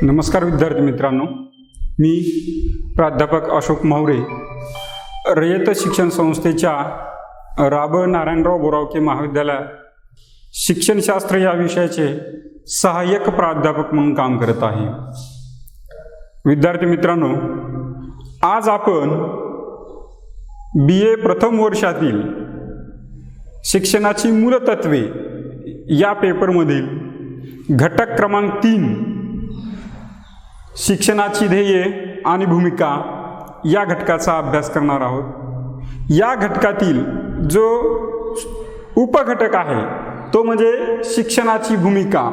नमस्कार विद्यार्थी मित्रांनो, मी प्राध्यापक अशोक मावरे, रयत शिक्षण संस्थेच्या राब नारायणराव बोरावके महाविद्यालयात शिक्षणशास्त्र या विषयाचे सहाय्यक प्राध्यापक म्हणून काम करत आहे. विद्यार्थी मित्रांनो, आज आपण BA प्रथम वर्षातील शिक्षणाची मूलतत्वे या पेपरमधील घटक क्रमांक 3 शिक्षणाची ध्येये आणि भूमिका या घटकाचा अभ्यास करणार आहोत. या घटकातील जो उपघटक आहे तो म्हणजे शिक्षणाची भूमिका.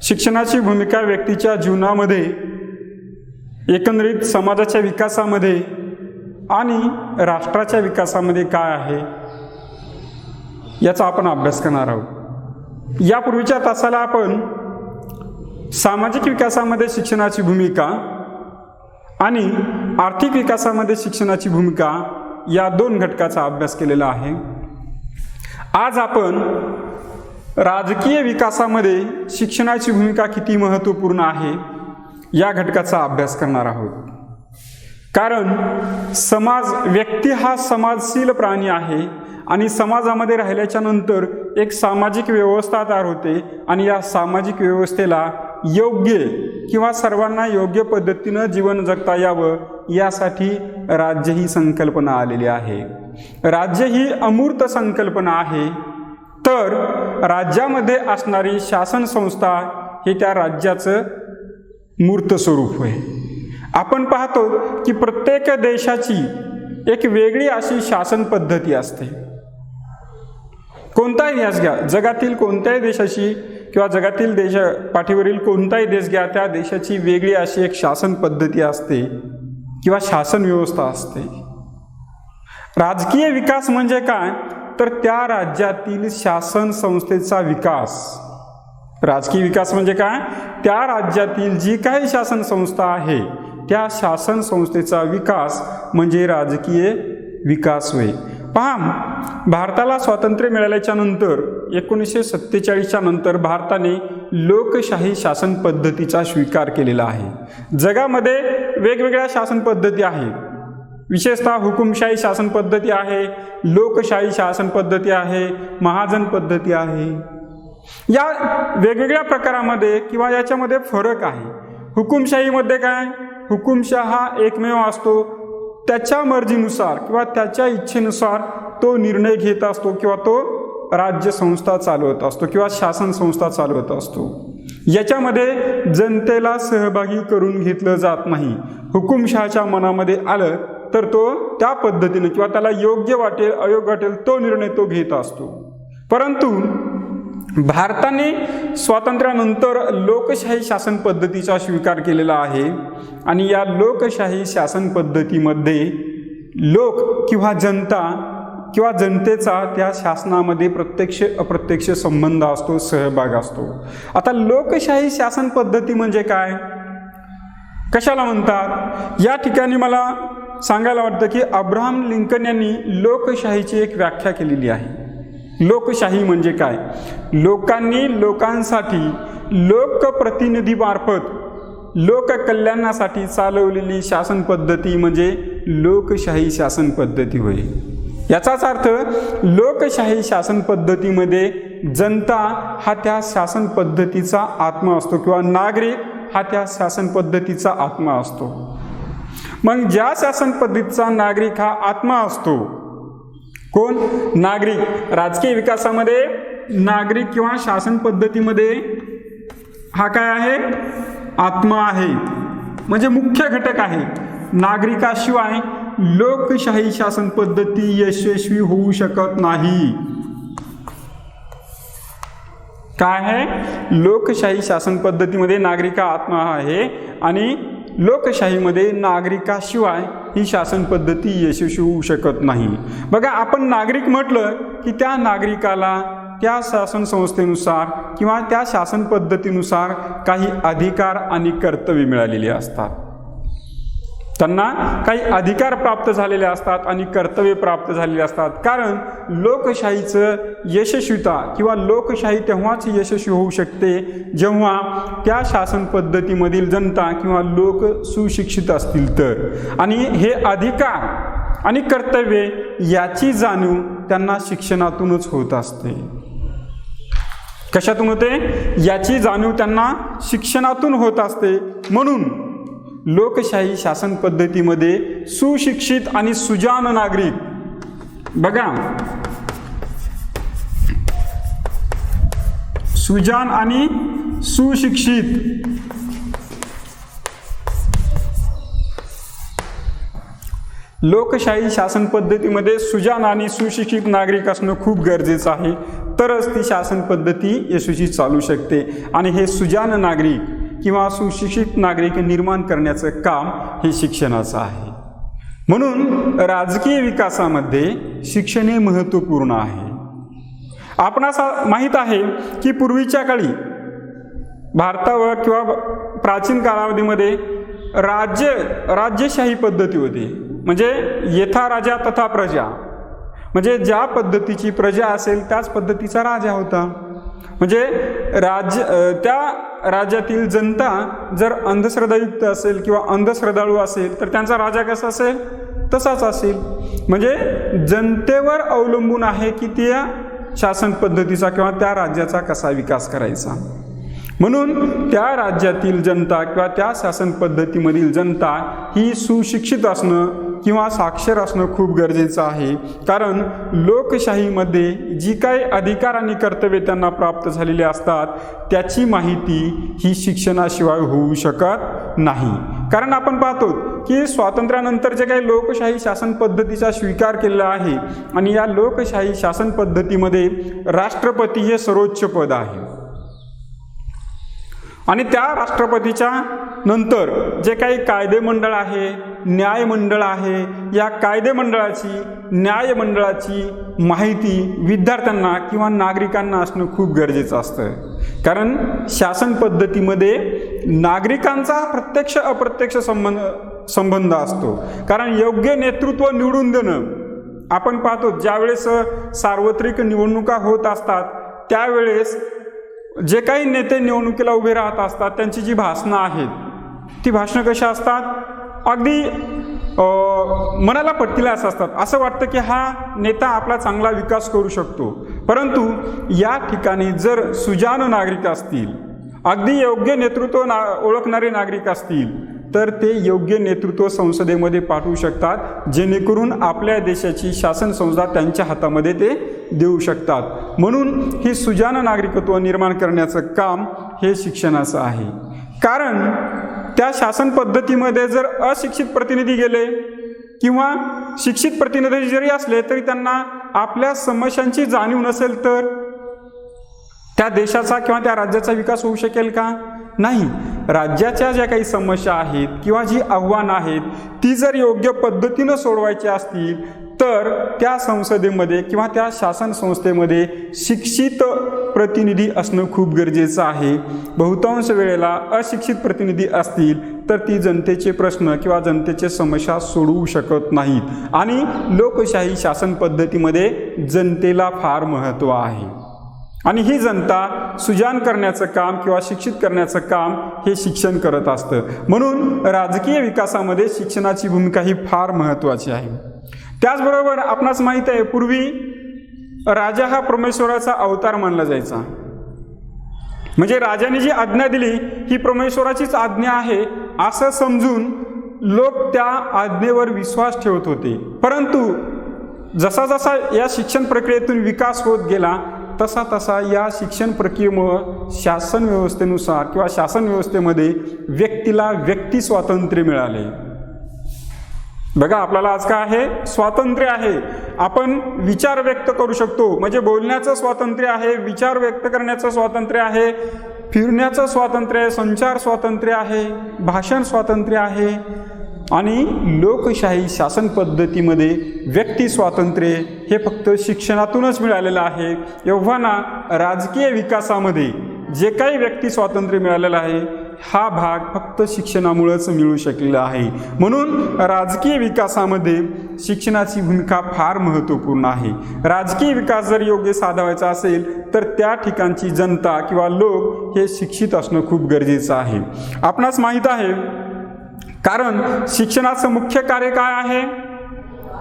शिक्षणाची भूमिका व्यक्तीच्या जीवनामध्ये, एकंदरीत समाजाच्या विकासामध्ये आणि राष्ट्राच्या विकासामध्ये काय आहे याचा आपण अभ्यास करणार आहोत. यापूर्वीच्या तासाला आपण सामाजिक विकासामध्ये शिक्षणाची भूमिका आणि आर्थिक विकासामध्ये शिक्षणाची भूमिका या दोन घटकाचा अभ्यास केलेला आहे. आज आपण राजकीय विकासामध्ये शिक्षणाची भूमिका किती महत्त्वपूर्ण आहे या घटकाचा अभ्यास करणार आहोत. कारण व्यक्ती हा समाजशील प्राणी आहे आणि समाजामध्ये राहिल्याच्या नंतर एक सामाजिक व्यवस्था तयार होते आणि या सामाजिक व्यवस्थेला योग्य किंवा सर्वांना योग्य पद्धतीनं जीवन जगता यावं यासाठी राज्य ही संकल्पना आलेली आहे. राज्य ही अमूर्त संकल्पना आहे, तर राज्यामध्ये असणारी शासन संस्था हे त्या राज्याचं मूर्त स्वरूप होय. आपण पाहतो की प्रत्येक देशाची एक वेगळी अशी शासन पद्धती असते. कोणताही देश घ्या, जगातील कोणत्याही देशाची किंवा जगातील पाठीवरील कोणताही देश घ्या, त्या देशाची वेगळी अशी एक शासन पद्धती असते किंवा शासन व्यवस्था असते. राजकीय विकास म्हणजे काय, तर त्या राज्यातील शासन संस्थेचा विकास. राजकीय विकास म्हणजे काय, त्या राज्यातील जी काही शासन संस्था आहे त्या शासन संस्थेचा विकास म्हणजे राजकीय विकास होय. पहा, भारताला स्वातंत्र्य मिळाल्याच्या नंतर 1947च्या नंतर भारताने लोकशाही शासन पद्धतीचा स्वीकार केलेला आहे. जगामध्ये वेगवेगळ्या शासन पद्धती आहेत. विशेषतः हुकुमशाही शासन पद्धती आहे, लोकशाही शासन पद्धती आहे, महाजन पद्धती आहे. या वेगवेगळ्या प्रकारामध्ये किंवा याच्यामध्ये फरक आहे. हुकुमशाहीमध्ये काय, हुकुमशाह हा एकमेव असतो. त्याच्या मर्जीनुसार किंवा त्याच्या इच्छेनुसार तो निर्णय घेत असतो किंवा तो राज्य संस्था चालवत असतो किंवा शासन संस्था चालवत असतो. याच्यामध्ये जनतेला सहभागी करून घेतलं जात नाही. हुकुमशहाच्या मनामध्ये आलं तर तो त्या पद्धतीने किंवा त्याला योग्य वाटेल अयोग्य वाटेल तो निर्णय तो घेत असतो. परंतु भारताने स्वातंत्र्यानंतर लोकशाही शासन पद्धतीचा स्वीकार केलेला आहे आणि या लोकशाही शासन पद्धतीमध्ये लोक किंवा जनता किंवा जनतेचा त्या शासनामध्ये प्रत्यक्ष अप्रत्यक्ष संबंध असतो, सहभाग असतो. आता लोकशाही शासन पद्धती म्हणजे काय, कशाला म्हणतात, या ठिकाणी मला सांगायला वाटतं की अब्राहम लिंकन यांनी लोकशाहीची एक व्याख्या केलेली आहे. लोकशाही म्हणजे काय, लोकांनी लोकांसाठी लोकप्रतिनिधीमार्फत लोककल्याणासाठी चालवलेली शासन पद्धती म्हणजे लोकशाही शासन पद्धती होय. याचाच अर्थ लोकशाही शासन पद्धतीमध्ये जनता हा त्या शासन पद्धतीचा आत्मा असतो किंवा नागरिक हा त्या शासन पद्धतीचा आत्मा असतो. मग ज्या शासन पद्धतीचा नागरिक हा आत्मा असतो, कोण, नागरिक. राजकीय विकासामध्ये नागरिक किंवा शासन पद्धतीमध्ये हा काय आहे, आत्मा आहे, म्हणजे मुख्य घटक आहे. नागरिकाशिवाय लोकशाही शासन पद्धती यशस्वी होऊ शकत नाही. काय आहे, लोकशाही शासन पद्धतीमध्ये नागरिक आत्मा आहे आणि लोकशाहीमध्ये नागरिकाशिवाय ही शासन पद्धती यशस्वी होऊ शकत नाही. बघा, आपण नागरिक म्हटलं की त्या नागरिकाला त्या शासन संस्थेनुसार किंवा त्या शासन पद्धतीनुसार काही अधिकार आणि कर्तव्य मिळालेली असतात. त्यांना काही अधिकार प्राप्त झालेले असतात आणि कर्तव्य प्राप्त झालेले असतात. कारण लोकशाहीचं यशस्वीता किंवा लोकशाही तेव्हाच यशस्वी होऊ शकते जेव्हा त्या शासन पद्धतीमधील जनता किंवा लोक सुशिक्षित असतील तर. आणि हे अधिकार आणि कर्तव्य याची जाणीव त्यांना शिक्षणातूनच होत असते. कशातून होते? याची जाणीव त्यांना शिक्षणातून होत असते. म्हणून लोकशाही शासन पद्धतीमध्ये सुशिक्षित आणि सुजाण नागरिक, बघा, सुजाण आणि सुशिक्षित लोकशाही शासन पद्धतीमध्ये सुजाण आणि सुशिक्षित नागरिक असणं खूप गरजेचं आहे. तरच ती शासन पद्धती यशस्वी चालू शकते. आणि हे सुजाण नागरिक किंवा सुशिक्षित नागरिक निर्माण करण्याचं काम हे शिक्षणाचं आहे. म्हणून राजकीय विकासामध्ये शिक्षण हे महत्त्वपूर्ण आहे. आपणास माहीत आहे की पूर्वीच्या काळी भारतावर किंवा प्राचीन कालावधीमध्ये राज्यशाही पद्धती होती. म्हणजे यथा राजा तथा प्रजा, म्हणजे ज्या पद्धतीची प्रजा असेल त्याच पद्धतीचा राजा होता. म्हणजे त्या राज्यातील जनता जर अंधश्रद्धायुक्त असेल किंवा अंधश्रद्धाळू असेल तर त्यांचा राजा कसा असेल तसाच असेल. म्हणजे जनतेवर अवलंबून आहे की त्या शासन पद्धतीचा किंवा त्या राज्याचा कसा विकास करायचा. म्हणून त्या राज्यातील जनता किंवा त्या शासन पद्धतीमधील जनता ही सुशिक्षित असणं किंवा साक्षर असणं खूप गरजेचं आहे. कारण लोकशाहीमध्ये जी काही अधिकार आणि कर्तव्ये त्यांना प्राप्त झालेली असतात त्याची माहिती ही शिक्षणाशिवाय होऊ शकत नाही. कारण आपण पाहतो की स्वातंत्र्यानंतर जे काही लोकशाही शासन पद्धतीचा स्वीकार केलेला आहे आणि या लोकशाही शासन पद्धतीमध्ये राष्ट्रपती हे सर्वोच्च पद आहे. आणि त्या राष्ट्रपतीच्या नंतर जे काही कायदेमंडळ आहे, न्यायमंडळ आहे, या कायदेमंडळाची, न्यायमंडळाची माहिती विद्यार्थ्यांना किंवा नागरिकांना असणं खूप गरजेचं असतं. कारण शासन पद्धतीमध्ये नागरिकांचा प्रत्यक्ष अप्रत्यक्ष संबंध असतो. कारण योग्य नेतृत्व निवडून देणं, आपण पाहतो ज्यावेळेस सार्वत्रिक निवडणुका होत असतात त्यावेळेस जे काही नेते निवडणुकीला उभे राहत असतात त्यांची जी भाषणं आहेत ती भाषणं कशी असतात, अगदी मनाला पटतील असतात. असं वाटतं की हा नेता आपला चांगला विकास करू शकतो. परंतु या ठिकाणी जर सुजाण नागरिक असतील, अगदी योग्य नेतृत्व ओळखणारे नागरिक असतील तर ते योग्य नेतृत्व संसदेमध्ये पाठवू शकतात जेणेकरून आपल्या देशाची शासन संस्था त्यांच्या हातामध्ये ते देऊ शकतात. म्हणून हे सुजाण नागरिकत्व निर्माण करण्याचं काम हे शिक्षणाचं आहे. कारण त्या शासन पद्धतीमध्ये जर अशिक्षित प्रतिनिधी गेले किंवा शिक्षित प्रतिनिधी जरी असले तरी त्यांना आपल्या समस्यांची जाणीव नसेल तर त्या देशाचा किंवा त्या राज्याचा विकास होऊ शकेल का? नाही. राज्याच्या ज्या काही समस्या आहेत किंवा जी आव्हानं आहेत ती जर योग्य पद्धतीनं सोडवायची असतील तर त्या संसदेमध्ये किंवा त्या शासन संस्थेमध्ये शिक्षित प्रतिनिधी असणं खूप गरजेचं आहे. बहुतांश वेळेला अशिक्षित प्रतिनिधी असतील तर ती जनतेचे प्रश्न किंवा जनतेचे समस्या सोडवू शकत नाहीत. आणि लोकशाही शासन पद्धतीमध्ये जनतेला फार महत्त्व आहे. आणि ही जनता सुजाण करण्याचं काम किंवा शिक्षित करण्याचं काम हे शिक्षण करत असतं. म्हणून राजकीय विकासामध्ये शिक्षणाची भूमिका ही फार महत्त्वाची आहे. त्याचबरोबर आपणास माहीत आहे पूर्वी राजा हा परमेश्वराचा अवतार मानला जायचा. म्हणजे राजाने जी आज्ञा दिली ही परमेश्वराचीच आज्ञा आहे असं समजून लोक त्या आज्ञेवर विश्वास ठेवत होते. परंतु जसा जसा या शिक्षण प्रक्रियेतून विकास होत गेला तसा तसा या शिक्षण प्रक्रियेमुळं शासन व्यवस्थेनुसार किंवा शासन व्यवस्थेमध्ये व्यक्तीला व्यक्ती स्वातंत्र्य मिळाले. बघा आपल्याला आज काय आहे? स्वातंत्र्य आहे. आपण विचार व्यक्त करू शकतो. म्हणजे बोलण्याचं स्वातंत्र्य आहे, विचार व्यक्त करण्याचं स्वातंत्र्य आहे, फिरण्याचं स्वातंत्र्य आहे, संचार स्वातंत्र्य आहे, भाषण स्वातंत्र्य आहे. आणि लोकशाही शासन पद्धतीमध्ये व्यक्ती स्वातंत्र्य हे फक्त शिक्षणातूनच मिळालेलं आहे. एव्हाना राजकीय विकासामध्ये जे काही व्यक्ती स्वातंत्र्य मिळालेलं आहे हा भाग फक्त शिक्षणामुळेच मिळू शकलेला आहे. म्हणून राजकीय विकासामध्ये शिक्षणाची भूमिका फार महत्त्वपूर्ण आहे. राजकीय विकास जर योग्य साधावायचा असेल तर त्या ठिकाणची जनता किंवा लोक हे शिक्षित असणं खूप गरजेचं आहे. आपणास माहीत आहे, कारण शिक्षणाचं मुख्य कार्य काय आहे?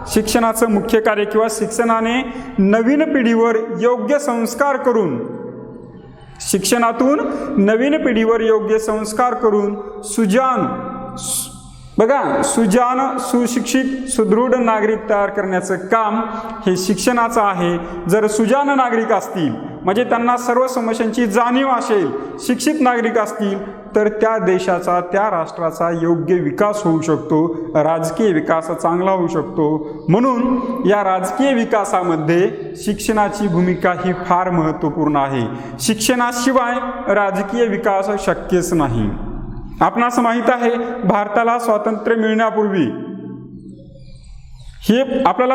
शिक्षणाचं मुख्य कार्य किंवा शिक्षणाने नवीन पिढीवर योग्य संस्कार करून, शिक्षणातून नवीन पिढीवर योग्य संस्कार करून सुजान, सुशिक्षित, सुदृढ नागरिक तयार करण्याचं काम हे शिक्षणाचं आहे. जर सुजान नागरिक असतील म्हणजे त्यांना सर्व समस्यांची जाणीव असेल, शिक्षित नागरिक असतील तर त्या देशाचा, त्या राष्ट्राचा योग्य विकास होऊ शकतो, राजकीय विकास चांगला होऊ शकतो. म्हणून या राजकीय विकासामध्ये शिक्षणाची भूमिका ही फार महत्त्वपूर्ण आहे. शिक्षणाशिवाय राजकीय विकास शक्यच नाही. आपणास माहीत आहे, भारताला स्वातंत्र्य मिळण्यापूर्वी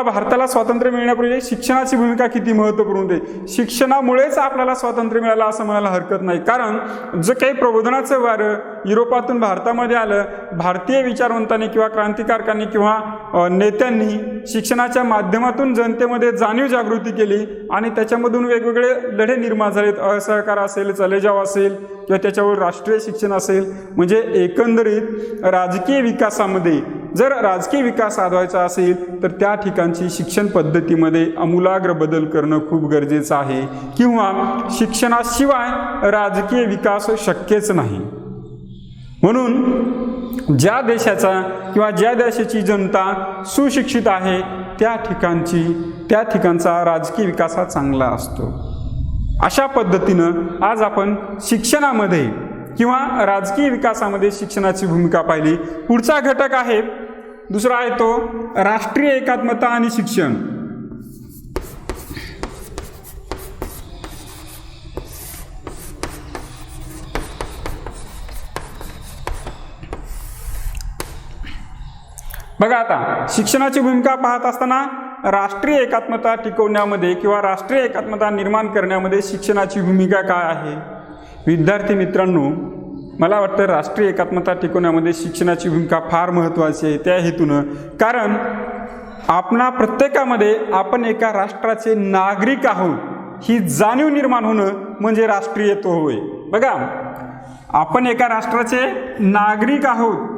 भारताला स्वातंत्र्य मिळण्यापूर्वी शिक्षणाची भूमिका किती महत्त्वपूर्ण होते. शिक्षणामुळेच आपल्याला स्वातंत्र्य मिळालं असं म्हणायला हरकत नाही. कारण जे काही प्रबोधनाचं वारं युरोपातून भारतामध्ये आलं, भारतीय विचारवंतांनी किंवा क्रांतिकारकांनी किंवा नेत्यांनी शिक्षणाच्या माध्यमातून जनतेमध्ये जाणीव जागृती केली आणि त्याच्यामधून वेगवेगळे लढे निर्माण झालेत. असहकार असेल, चलेजाव असेल किंवा त्याच्यावर राष्ट्रीय शिक्षण असेल. म्हणजे एकंदरीत राजकीय विकासामध्ये जर राजकीय विकास साधवायचा असेल तर त्या ठिकाणची शिक्षण पद्धतीमध्ये आमूलाग्र बदल करणं खूप गरजेचं आहे, किंवा शिक्षणाशिवाय राजकीय विकास शक्यच नाही. म्हणून ज्या देशाचा किंवा ज्या देशाची जनता सुशिक्षित आहे त्या ठिकाणचा राजकीय विकास हा चांगला असतो. अशा पद्धतीनं आज आपण शिक्षणामध्ये किंवा राजकीय विकासामध्ये शिक्षणाची भूमिका पाहिली. पुढचा घटक आहे, दुसरा आहे तो राष्ट्रीय एकात्मता आणि शिक्षण. बघा, आता शिक्षणाची भूमिका पाहत असताना राष्ट्रीय एकात्मता टिकवण्यामध्ये किंवा राष्ट्रीय एकात्मता निर्माण करण्यामध्ये शिक्षणाची भूमिका काय आहे? विद्यार्थी मित्रांनो, मला वाटतं राष्ट्रीय एकात्मता टिकवण्यामध्ये शिक्षणाची भूमिका फार महत्त्वाची आहे. त्या हेतूनं, कारण आपणा प्रत्येकामध्ये आपण एका राष्ट्राचे नागरिक आहोत ही जाणीव निर्माण होणं म्हणजे राष्ट्रीयत्व होय. बघा, आपण एका राष्ट्राचे नागरिक आहोत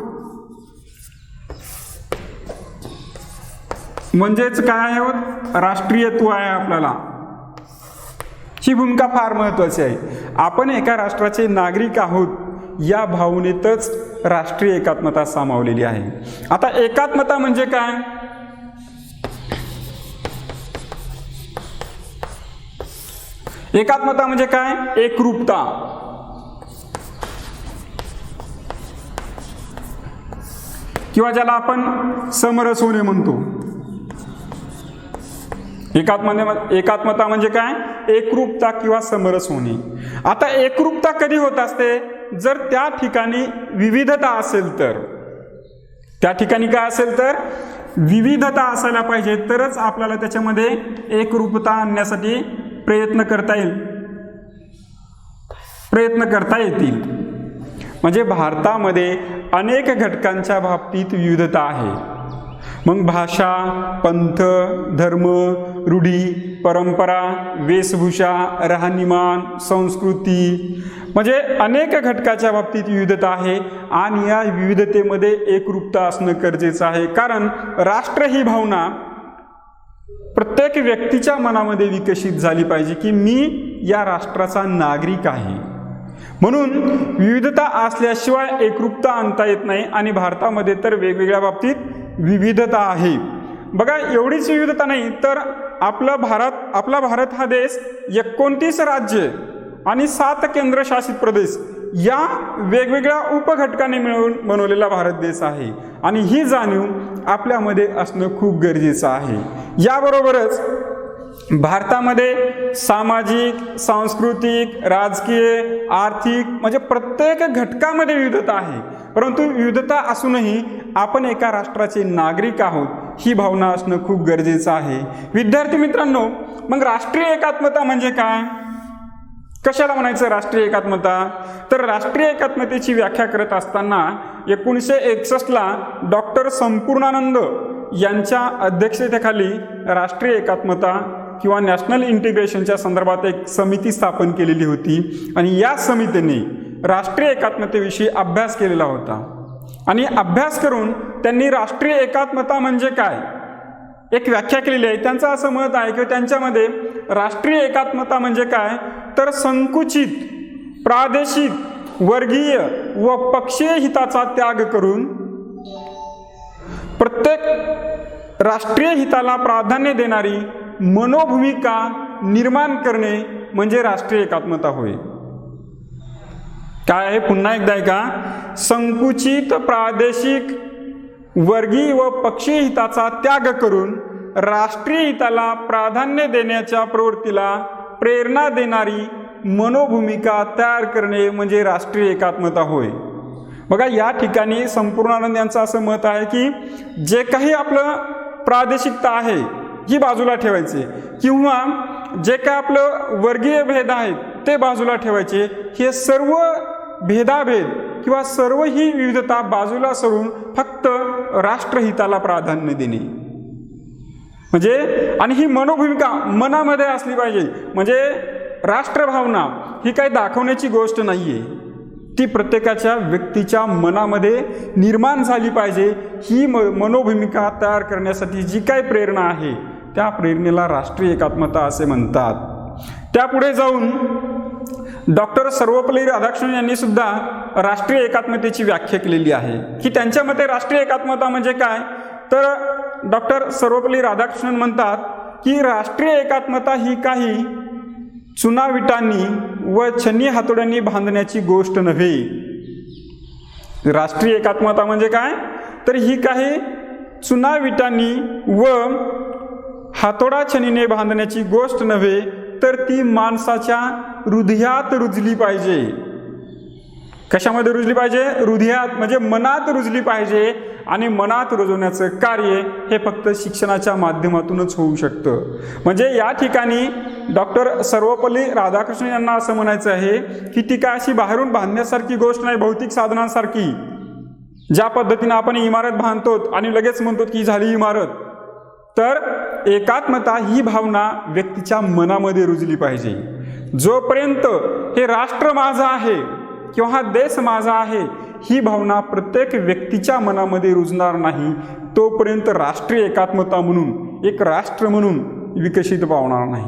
म्हणजेच काय आहोत? राष्ट्रीयत्व आहे आपल्याला. ही भूमिका फार महत्त्वाची आहे. आपण एका राष्ट्राचे नागरिक आहोत या भावनेतच राष्ट्रीय एकात्मता सामावलेली आहे. आता एकात्मता म्हणजे काय? एकात्मता म्हणजे काय? एकरूपता. किंवा ज्याला आपण समरस होणे म्हणतो. एकात्मता म्हणजे काय? एकरूपता किंवा समरस होणे. आता एकरूपता कधी होत असते? जर त्या ठिकाणी विविधता असेल तर. त्या ठिकाणी काय असेल तर विविधता असायला पाहिजे, तरच आपल्याला त्याच्यामध्ये एकरूपता आणण्यासाठी प्रयत्न करता येतील. म्हणजे भारतामध्ये अनेक घटकांच्या बाबतीत विविधता आहे. मग भाषा, पंथ, धर्म, रूढी, परंपरा, वेशभूषा, राहणीमान, संस्कृती, म्हणजे अनेक घटकाच्या बाबतीत विविधता आहे आणि या विविधतेमध्ये एकरूपता असणं गरजेचं आहे. कारण राष्ट्र ही भावना प्रत्येक व्यक्तीच्या मनामध्ये विकसित झाली पाहिजे की मी या राष्ट्राचा नागरिक आहे. म्हणून विविधता असल्याशिवाय एकरूपता आणता येत नाही आणि भारतामध्ये तर वेगवेगळ्या बाबतीत विविधता आहे. बघा, एवढीच विविधता नाही तर आपला भारत हा देश 29 राज्य आणि 7 केंद्रशासित प्रदेश या वेगवेगळ्या उपघटकांनी मिळून बनवलेला भारत देश आहे आणि ही जाणीव आपल्यामध्ये असणं खूप गरजेचं आहे. याबरोबरच भारतामध्ये सामाजिक, सांस्कृतिक, राजकीय, आर्थिक म्हणजे प्रत्येक घटकामध्ये विविधता आहे. परंतु विविधता असूनही आपण एका राष्ट्राचे नागरिक आहोत ही भावना असणं खूप गरजेचं आहे. विद्यार्थी मित्रांनो, मग राष्ट्रीय एकात्मता म्हणजे काय? कशाला म्हणायचं राष्ट्रीय एकात्मता? तर राष्ट्रीय एकात्मतेची व्याख्या करत असताना 1961ला डॉक्टर संपूर्णानंद यांच्या अध्यक्षतेखाली राष्ट्रीय एकात्मता किंवा नॅशनल इंटिग्रेशनच्या संदर्भात एक समिती स्थापन केलेली होती आणि या समितीने राष्ट्रीय एकात्मतेविषयी अभ्यास केलेला होता आणि अभ्यास करून त्यांनी राष्ट्रीय एकात्मता म्हणजे काय एक व्याख्या केलेली आहे. त्यांचं असं मत आहे की त्यांच्यामध्ये राष्ट्रीय एकात्मता म्हणजे काय, तर संकुचित, प्रादेशिक, वर्गीय व पक्षीय हिताचा त्याग करून प्रत्येक राष्ट्रीय हिताला प्राधान्य देणारी मनोभूमिका निर्माण करणे म्हणजे राष्ट्रीय एकात्मता होय. काय आहे पुन्हा एकदा ऐका. संकुचित, प्रादेशिक, वर्गीय व पक्षीय हिताचा त्याग करून राष्ट्रीय हिताला प्राधान्य देण्याच्या प्रवृत्तीला प्रेरणा देणारी मनोभूमिका तयार करणे म्हणजे राष्ट्रीय एकात्मता होय. बघा या ठिकाणी संपूर्णानंद यांचं असं मत आहे की जे काही आपलं प्रादेशिकता आहे ही बाजूला ठेवायची किंवा जे काय आपलं वर्गीय भेद आहेत ते बाजूला ठेवायचे. हे सर्व भेदाभेद किंवा सर्व ही विविधता बाजूला सरून फक्त राष्ट्रहिताला प्राधान्य देणे म्हणजे, आणि ही मनोभूमिका मनामध्ये असली पाहिजे. म्हणजे राष्ट्रभावना ही काही दाखवण्याची गोष्ट नाहीये, ती प्रत्येकाच्या व्यक्तीच्या मनामध्ये निर्माण झाली पाहिजे. ही मनोभूमिका तयार करण्यासाठी जी काही प्रेरणा आहे त्या प्रेरणेला राष्ट्रीय एकात्मता असे म्हणतात. त्यापुढे जाऊन डॉक्टर सर्वपल्ली राधाकृष्णन यांनी सुद्धा राष्ट्रीय एकात्मतेची व्याख्या केलेली आहे की त्यांच्या मते राष्ट्रीय एकात्मता म्हणजे काय. तर डॉक्टर सर्वपल्ली राधाकृष्णन म्हणतात की राष्ट्रीय एकात्मता ही काही चुनाविटांनी व छन्नी हातोड्यांनी बांधण्याची गोष्ट नव्हे. राष्ट्रीय एकात्मता म्हणजे काय, तर ही काही चुनाविटांनी व हातोडा छनीने बांधण्याची गोष्ट नव्हे, तर ती माणसाच्या हृदयात रुजली पाहिजे. कशामध्ये रुजली पाहिजे, हृदयात म्हणजे मनात रुजली पाहिजे. आणि मनात रुजवण्याचं कार्य हे फक्त शिक्षणाच्या माध्यमातूनच होऊ शकतं. म्हणजे या ठिकाणी डॉक्टर सर्वपल्ली राधाकृष्णन यांना असं म्हणायचं आहे की ती काय अशी बाहेरून बांधण्यासारखी गोष्ट नाही, भौतिक साधनांसारखी. ज्या पद्धतीने आपण इमारत बांधतो आणि लगेच म्हणतो की झाली इमारत, तर एकात्मता ही भावना व्यक्तीच्या मनामध्ये रुजली पाहिजे. जोपर्यंत हे राष्ट्र माझं आहे किंवा हा देश माझा आहे ही भावना प्रत्येक व्यक्तीच्या मनामध्ये रुजणार नाही, तोपर्यंत राष्ट्रीय एकात्मता म्हणून एक राष्ट्र म्हणून विकसित पावणार नाही.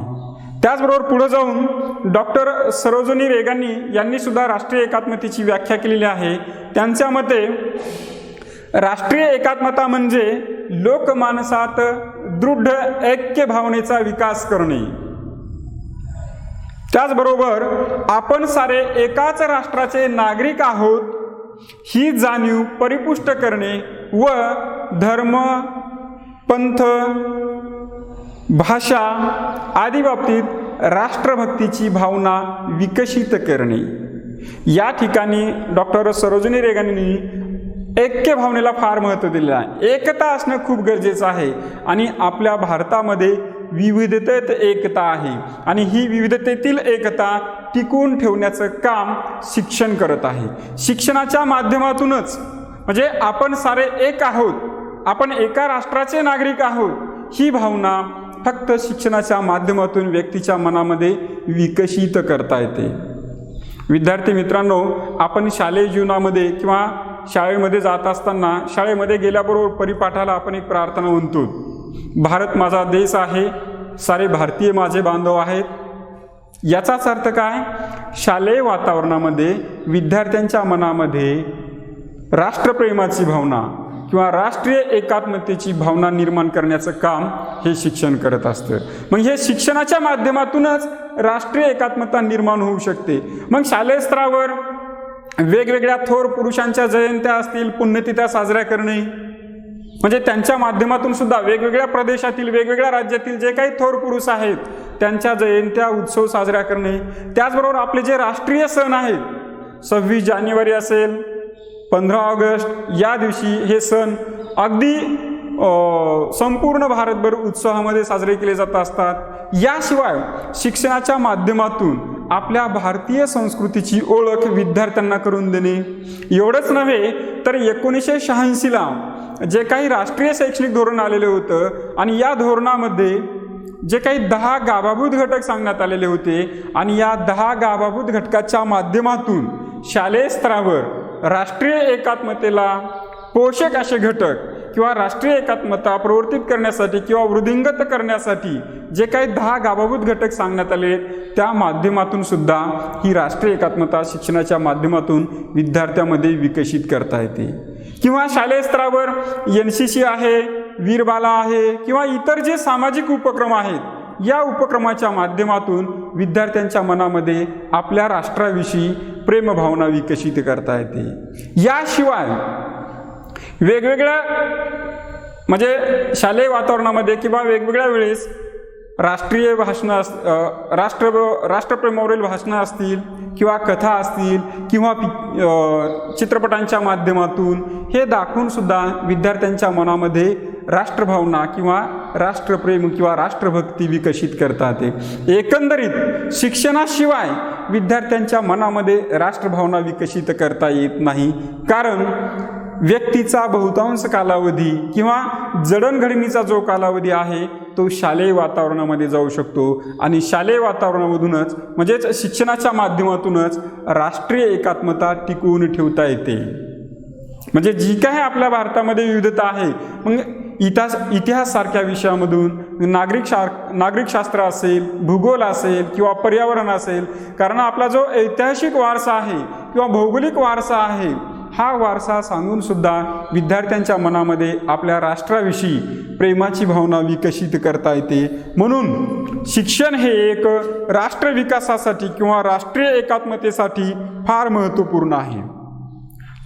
त्याचबरोबर पुढे जाऊन डॉक्टर सरोजिनी रेगानी यांनी सुद्धा राष्ट्रीय एकात्मतेची व्याख्या केलेली आहे. त्यांच्या मते राष्ट्रीय एकात्मता म्हणजे लोकमानसात दृढ ऐक्य भावनेचा विकास करणे. त्याचबरोबर आपण सारे एकाच राष्ट्राचे नागरिक आहोत ही जाणीव परिपुष्ट करणे व धर्म, पंथ, भाषा आदी बाबतीत राष्ट्रभक्तीची भावना विकसित करणे. या ठिकाणी डॉक्टर सरोजिनी रेगानी ऐक्य भावनेला फार महत्त्व दिलेलं आहे. एकता असणं खूप गरजेचं आहे आणि आपल्या भारतामध्ये विविधतेत एकता आहे आणि ही विविधतेतील एकता टिकवून ठेवण्याचं काम शिक्षण करत आहे. शिक्षणाच्या माध्यमातूनच म्हणजे आपण सारे एक आहोत, आपण एका राष्ट्राचे नागरिक आहोत ही भावना फक्त शिक्षणाच्या माध्यमातून व्यक्तीच्या मनामध्ये विकसित करता येते. विद्यार्थी मित्रांनो, आपण शालेय जीवनामध्ये किंवा शाळेमध्ये जात असताना शाळेमध्ये गेल्याबरोबर परिपाठाला आपण एक प्रार्थना म्हणतो, भारत माझा देश आहे, सारे भारतीय माझे बांधव आहेत. याचाच अर्थ काय, शालेय वातावरणामध्ये विद्यार्थ्यांच्या मनामध्ये राष्ट्रप्रेमाची भावना किंवा राष्ट्रीय एकात्मतेची भावना निर्माण करण्याचं काम हे शिक्षण करत असतं. मग हे शिक्षणाच्या माध्यमातूनच राष्ट्रीय एकात्मता निर्माण होऊ शकते. मग शालेय स्तरावर वेगवेगळ्या थोर पुरुषांच्या जयंत्या असतील, पुण्यतिथ्या साजऱ्या करणे, म्हणजे त्यांच्या माध्यमातून सुद्धा वेगवेगळ्या प्रदेशातील, वेगवेगळ्या राज्यातील जे काही थोर पुरुष आहेत त्यांच्या जयंत्या, उत्सव साजऱ्या करणे. त्याचबरोबर आपले जे राष्ट्रीय सण आहेत, 26 जानेवारी असेल, 15 ऑगस्ट, या दिवशी हे सण अगदी संपूर्ण भारतभर उत्साहामध्ये साजरे केले जात असतात. याशिवाय शिक्षणाच्या माध्यमातून आपल्या भारतीय संस्कृतीची ओळख विद्यार्थ्यांना करून देणे. एवढंच नव्हे तर 1986ला जे काही राष्ट्रीय शैक्षणिक धोरण आलेलं होतं आणि या धोरणामध्ये जे काही 10 गाभाभूत घटक सांगण्यात आलेले होते आणि या 10 गाभाभूत घटकाच्या माध्यमातून शालेय स्तरावर राष्ट्रीय एकात्मतेला पोषक असे घटक किंवा राष्ट्रीय एकात्मता प्रवर्तित करण्यासाठी किंवा वृद्धिंगत करण्यासाठी जे काही 10 गाभाभूत घटक सांगण्यात आले त्या माध्यमातून सुद्धा ही राष्ट्रीय एकात्मता शिक्षणाच्या माध्यमातून विद्यार्थ्यांमध्ये विकसित करता येते. किंवा शालेय स्तरावर NCC आहे, वीरबाला आहे किंवा इतर जे सामाजिक उपक्रम आहेत या उपक्रमाच्या माध्यमातून विद्यार्थ्यांच्या मनामध्ये आपल्या राष्ट्राविषयी प्रेमभावना विकसित करता येते. याशिवाय वेगवेगळ्या म्हणजे शालेय वातावरणामध्ये किंवा वेगवेगळ्या वेळेस राष्ट्रीय भाषणं राष्ट्रप्रेमावरील भाषणं असतील किंवा कथा असतील किंवा चित्रपटांच्या माध्यमातून हे दाखवून सुद्धा विद्यार्थ्यांच्या मनामध्ये राष्ट्रभावना किंवा राष्ट्रप्रेम किंवा राष्ट्रभक्ती विकसित करता येते. एकंदरीत शिक्षणाशिवाय विद्यार्थ्यांच्या मनामध्ये राष्ट्रभावना विकसित करता येत नाही. कारण व्यक्तीचा बहुतांश कालावधी किंवा जडणघडणीचा जो कालावधी आहे तो शालेय वातावरणामध्ये जाऊ शकतो आणि शालेय वातावरणामधूनच म्हणजेच शिक्षणाच्या माध्यमातूनच राष्ट्रीय एकात्मता टिकवून ठेवता येते. म्हणजे जी काही आपल्या भारतामध्ये विविधता आहे मग इतिहास सारख्या विषयामधून नागरिकशास्त्र असेल, भूगोल असेल किंवा पर्यावरण असेल, कारण आपला जो ऐतिहासिक वारसा आहे किंवा भौगोलिक वारसा आहे हा वारसा सांगून सुद्धा विद्यार्थ्यांच्या मनामध्ये आपल्या राष्ट्राविषयी प्रेमाची भावना विकसित करता येते. म्हणून शिक्षण हे एक राष्ट्र विकासासाठी किंवा राष्ट्रीय एकात्मतेसाठी फार महत्त्वपूर्ण आहे.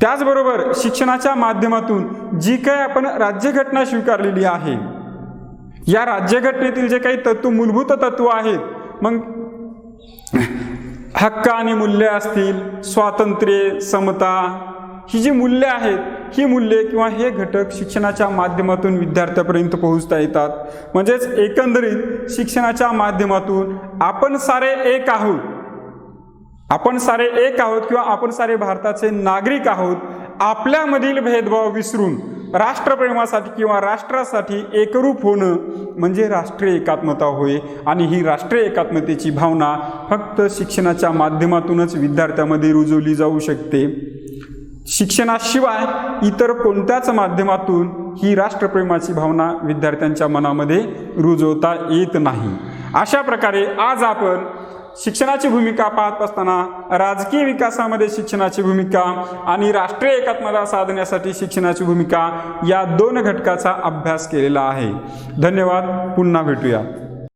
त्याचबरोबर शिक्षणाच्या माध्यमातून जी काही आपण राज्यघटना स्वीकारलेली आहे या राज्यघटनेतील जे काही तत्व मूलभूत तत्व आहेत मग हक्क आणि मूल्य असतील, स्वातंत्र्य, समता ही जी मूल्ये आहेत ही मूल्ये किंवा हे घटक शिक्षणाच्या माध्यमातून विद्यार्थ्यापर्यंत पोहोचता येतात. म्हणजेच एकंदरीत शिक्षणाच्या माध्यमातून आपण सारे एक आहोत किंवा आपण सारे भारताचे नागरिक आहोत. आपल्यामधील भेदभाव विसरून राष्ट्रप्रेमासाठी किंवा राष्ट्रासाठी एकरूप होणं म्हणजे राष्ट्रीय एकात्मता होय. आणि ही राष्ट्रीय एकात्मतेची भावना फक्त शिक्षणाच्या माध्यमातूनच विद्यार्थ्यामध्ये रुजवली जाऊ शकते. शिक्षणाशिवाय इतर कोणत्याच माध्यमातून ही राष्ट्रप्रेमाची भावना विद्यार्थ्यांच्या मनामध्ये रुजवता येत नाही. अशा प्रकारे आज आपण शिक्षणाची भूमिका पाहत असताना राजकीय विकासामध्ये शिक्षणाची भूमिका आणि राष्ट्रीय एकात्मता साधण्यासाठी शिक्षणाची भूमिका या 2 घटकाचा अभ्यास केलेला आहे. धन्यवाद. पुन्हा भेटूया.